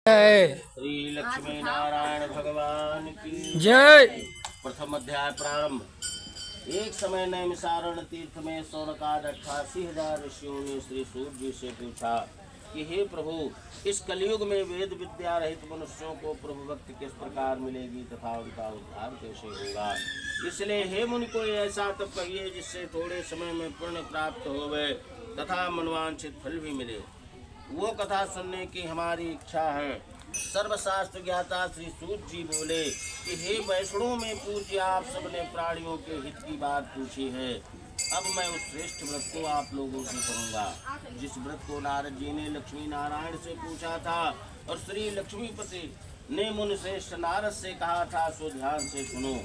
श्री लक्ष्मी नारायण भगवान की जय। प्रथम अध्याय प्रारंभ। एक समय नैमिषारण्य तीर्थ में सौनकाद 88,000 ऋषियों ने श्री सूर्य जी से पूछा कि हे प्रभु, इस कलयुग में वेद विद्या रहित मनुष्यों को प्रभु भक्ति किस प्रकार मिलेगी तथा उनका उद्धार कैसे होगा। इसलिए हे मुनि, कोई ऐसा तप कहिए जिससे थोड़े समय में पुण्य प्राप्त होवे तथा मनवांछित फल भी मिले। वो कथा सुनने की हमारी इच्छा है। सर्वशास्त्र ज्ञाता श्री सूत जी बोले कि हे वैष्णव में पूज्य, आप सबने प्राणियों के हित की बात पूछी है। अब मैं उस श्रेष्ठ व्रत को आप लोगों से कहूँगा जिस व्रत को नारद जी ने लक्ष्मी नारायण से पूछा था और श्री लक्ष्मीपति ने मुनि श्रेष्ठ नारद से कहा था, सो ध्यान से सुनो।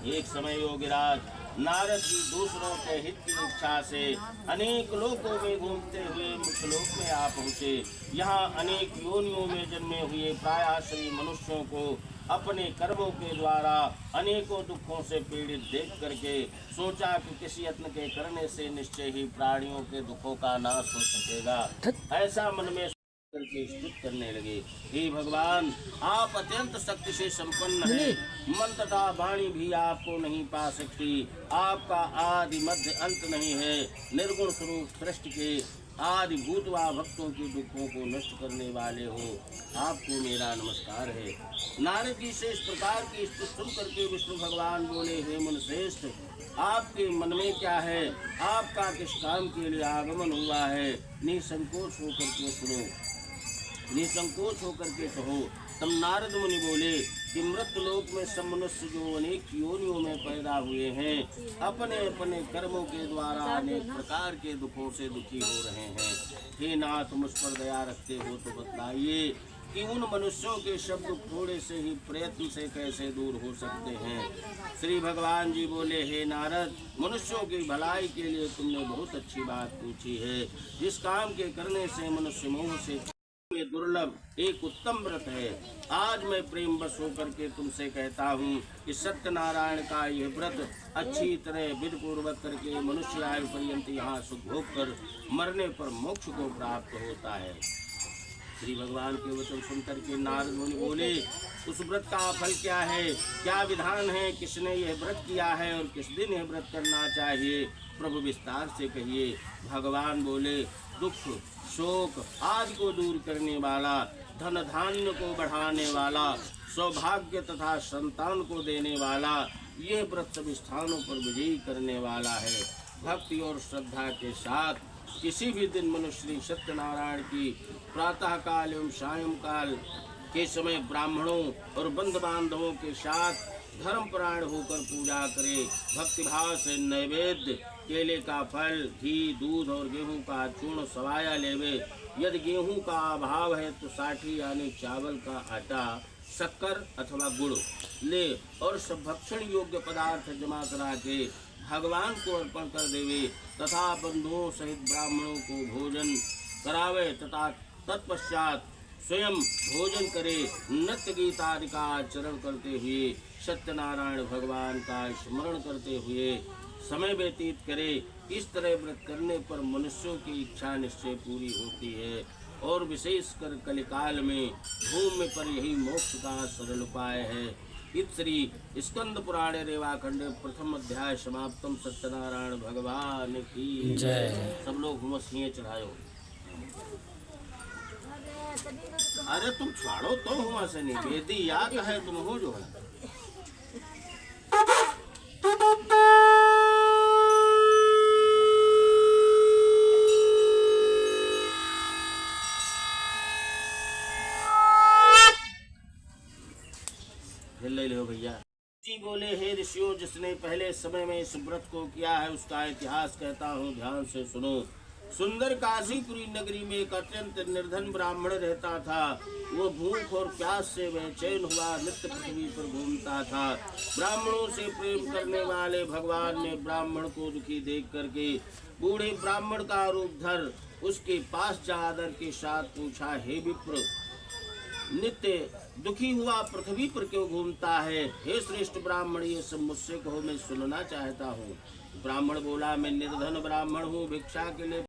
एक समय योगिराज नारद जी दूसरों के हित की इच्छा से अनेक लोकों में घूमते हुए मुक्तलोक में आ पहुँचे। यहाँ अनेक योनियों में जन्मे हुए प्रायाश्री मनुष्यों को अपने कर्मों के द्वारा अनेकों दुखों से पीड़ित देख करके सोचा कि किसी यत्न के करने से निश्चय ही प्राणियों के दुखों का नाश हो सकेगा। ऐसा मन में करके स्तुत करने लगे, हे भगवान, आप अत्यंत शक्ति से संपन्न हैं। मन तथा वाणी भी आपको नहीं पा सकती। आपका आदि मध्य अंत नहीं है। निर्गुण स्वरूप सृष्टि के आदि भूत व भक्तों के दुखों को नष्ट करने वाले हो, आपको मेरा नमस्कार है। नारद जी से इस प्रकार की स्तुति सुन करके विष्णु भगवान बोले, हे मुनि श्रेष्ठ, आपके मन में क्या है? आपका किस काम के लिए आगमन हुआ है? निसंकोच होकर के सुनो, निसंकोच होकर के कहो। तब नारद मुनि बोले कि मृतलोक में सब मनुष्य जो अनेक योनियों में पैदा हुए हैं, अपने अपने कर्मों के द्वारा अनेक प्रकार के दुखों से दुखी हो रहे हैं। हे नाथ, मुझ पर दया रखते हो तो बताइए कि उन मनुष्यों के शब्द थोड़े से ही प्रयत्न से कैसे दूर हो सकते हैं। श्री भगवान जी बोले, हे नारद, मनुष्यों की भलाई के लिए तुमने बहुत अच्छी बात पूछी है। जिस काम के करने से मनुष्य मोह से दुर्लभ एक उत्तम व्रत है। आज मैं प्रेम बस होकर के तुमसे कहता हूँ कि सत्यनारायण का यह व्रत अच्छी तरह विधि पूर्वक करके मनुष्य आयु पर्यंत यहाँ सुख भोग कर मरने पर मोक्ष को प्राप्त होता है। श्री भगवान के वचन सुनकर के नारद मुनि बोले, उस व्रत का फल क्या है? क्या विधान है? किसने यह व्रत किया है और किस दिन यह व्रत करना चाहिए? प्रभु विस्तार से कहिए। भगवान बोले, दुख शोक आदि को दूर करने वाला, धन धान्य को बढ़ाने वाला, सौभाग्य तथा संतान को देने वाला, ये व्रत सभी स्थानों पर विजयी करने वाला है। भक्ति और श्रद्धा के साथ किसी भी दिन मनुष्य श्री सत्यनारायण की प्रातः काल एवं सायंकाल के समय ब्राह्मणों और बंधु बांधवों के साथ धर्मपरायण होकर पूजा करे। भक्तिभाव से नैवेद्य केले का फल, घी, दूध और गेहूं का चूर्ण सवाया लेवे। यदि गेहूं का अभाव है तो साठी यानी चावल का आटा, शक्कर अथवा गुड़ ले और सब भक्षण योग्य पदार्थ जमा करा के भगवान को अर्पण कर देवे तथा बंधुओं सहित ब्राह्मणों को भोजन करावे तथा तत्पश्चात स्वयं भोजन करे। नृत्य गीत आदि का आचरण करते हुए सत्यनारायण भगवान का स्मरण करते हुए समय व्यतीत करे। इस तरह व्रत करने पर मनुष्यों की इच्छा निश्चय पूरी होती है और विशेषकर कलिकाल में भूमि पर यही मोक्ष का सरल उपाय है। श्री स्कंद पुराणे रेवाखंडे प्रथम अध्याय समाप्तम। सत्यनारायण भगवान की जय। सब लोग हुमसिए चढ़ायो। अरे तुम छाड़ो तो हुआ से नहीं, वेदी याद है तुम हो जो है। ले लो भैया जी बोले, हे ऋषियों, जिसने पहले समय में इस व्रत को किया है उसका इतिहास कहता हूँ, ध्यान से सुनो। सुंदर काशीपुरी नगरी में एक अत्यंत निर्धन ब्राह्मण रहता था। वो भूख और प्यास से बेचैन हुआ नित्य पृथ्वी पर घूमता था। ब्राह्मणों से प्रेम करने वाले भगवान ने ब्राह्मण को दुखी देख करके बूढ़े ब्राह्मण का रूप धर उसके पास जा आदर के साथ पूछा, हे विप्र, नित्य दुखी हुआ पृथ्वी पर क्यों घूमता है? हे श्रेष्ठ ब्राह्मण, ये सब मुझसे कहो, मैं सुनना चाहता हूँ। ब्राह्मण बोला, मैं निर्धन ब्राह्मण हूँ, भिक्षा के लिए